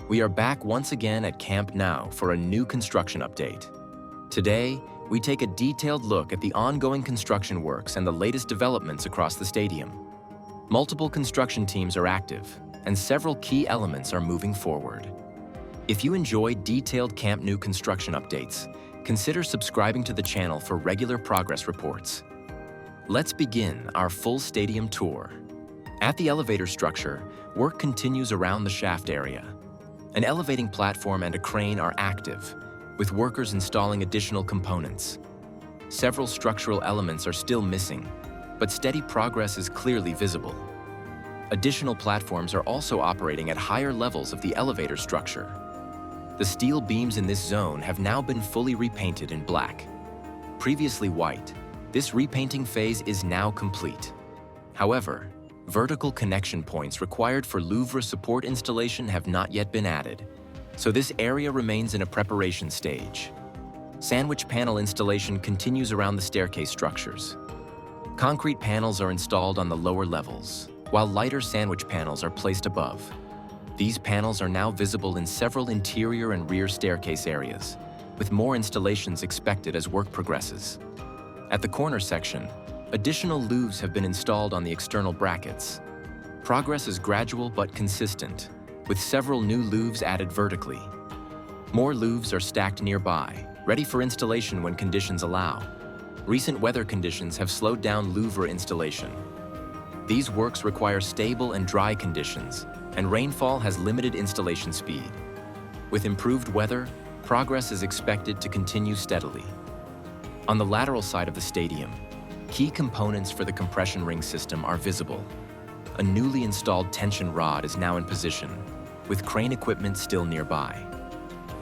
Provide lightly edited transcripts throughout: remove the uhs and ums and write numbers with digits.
We are back once again at Camp Nou for a new construction update. Today, we take a detailed look at the ongoing construction works and the latest developments across the stadium. Multiple construction teams are active, and several key elements are moving forward. If you enjoy detailed Camp Nou construction updates, consider subscribing to the channel for regular progress reports. Let's begin our full stadium tour. At the elevator structure, work continues around the shaft area. An elevating platform and a crane are active, with workers installing additional components. Several structural elements are still missing, but steady progress is clearly visible. Additional platforms are also operating at higher levels of the elevator structure. The steel beams in this zone have now been fully repainted in black. Previously white, this repainting phase is now complete. However, vertical connection points required for Louvre support installation have not yet been added, so this area remains in a preparation stage. Sandwich panel installation continues around the staircase structures. Concrete panels are installed on the lower levels, while lighter sandwich panels are placed above. These panels are now visible in several interior and rear staircase areas, with more installations expected as work progresses. At the corner section, additional Louvres have been installed on the external brackets. Progress is gradual but consistent, with several new Louvres added vertically. More Louvres are stacked nearby, ready for installation when conditions allow. Recent weather conditions have slowed down Louvre installation. These works require stable and dry conditions, and rainfall has limited installation speed. With improved weather, progress is expected to continue steadily. On the lateral side of the stadium, key components for the compression ring system are visible. A newly installed tension rod is now in position, with crane equipment still nearby.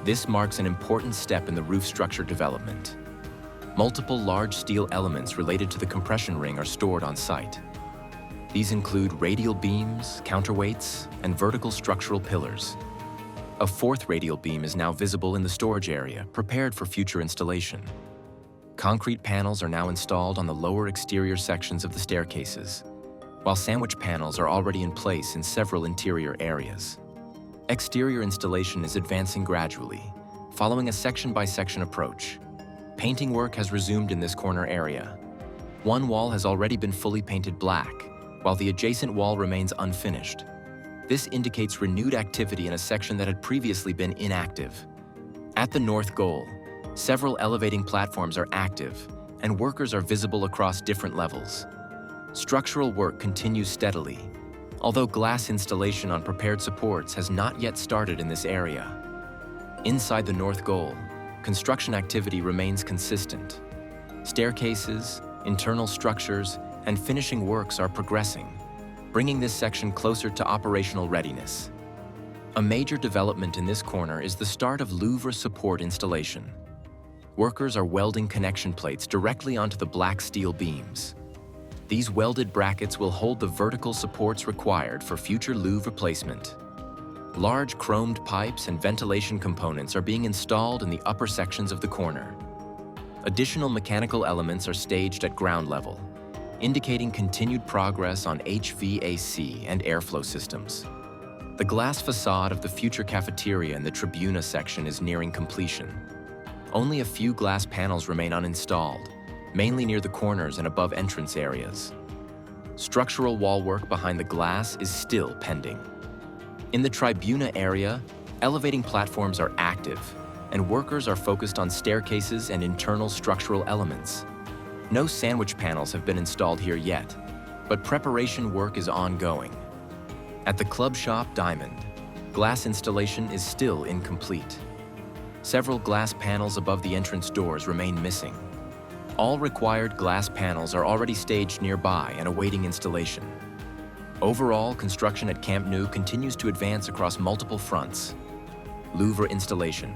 This marks an important step in the roof structure development. Multiple large steel elements related to the compression ring are stored on site. These include radial beams, counterweights, and vertical structural pillars. A fourth radial beam is now visible in the storage area, prepared for future installation. Concrete panels are now installed on the lower exterior sections of the staircases, while sandwich panels are already in place in several interior areas. Exterior installation is advancing gradually, following a section-by-section approach. Painting work has resumed in this corner area. One wall has already been fully painted black, while the adjacent wall remains unfinished. This indicates renewed activity in a section that had previously been inactive. At the north goal, several elevating platforms are active, and workers are visible across different levels. Structural work continues steadily, although glass installation on prepared supports has not yet started in this area. Inside the north goal, construction activity remains consistent. Staircases, internal structures, and finishing works are progressing, bringing this section closer to operational readiness. A major development in this corner is the start of Louvre support installation. Workers are welding connection plates directly onto the black steel beams. These welded brackets will hold the vertical supports required for future Louvre replacement. Large chromed pipes and ventilation components are being installed in the upper sections of the corner. Additional mechanical elements are staged at ground level, indicating continued progress on HVAC and airflow systems. The glass facade of the future cafeteria in the Tribuna section is nearing completion. Only a few glass panels remain uninstalled, mainly near the corners and above entrance areas. Structural wall work behind the glass is still pending. In the Tribuna area, elevating platforms are active, and workers are focused on staircases and internal structural elements. No sandwich panels have been installed here yet, but preparation work is ongoing. At the club shop Diamond, glass installation is still incomplete. Several glass panels above the entrance doors remain missing. All required glass panels are already staged nearby and awaiting installation. Overall, construction at Camp Nou continues to advance across multiple fronts. Louvre installation,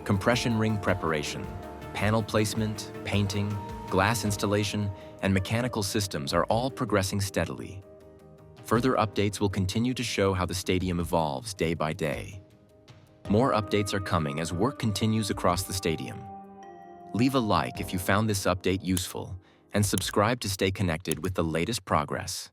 compression ring preparation, panel placement, painting, glass installation, and mechanical systems are all progressing steadily. Further updates will continue to show how the stadium evolves day by day. More updates are coming as work continues across the stadium. Leave a like if you found this update useful, and subscribe to stay connected with the latest progress.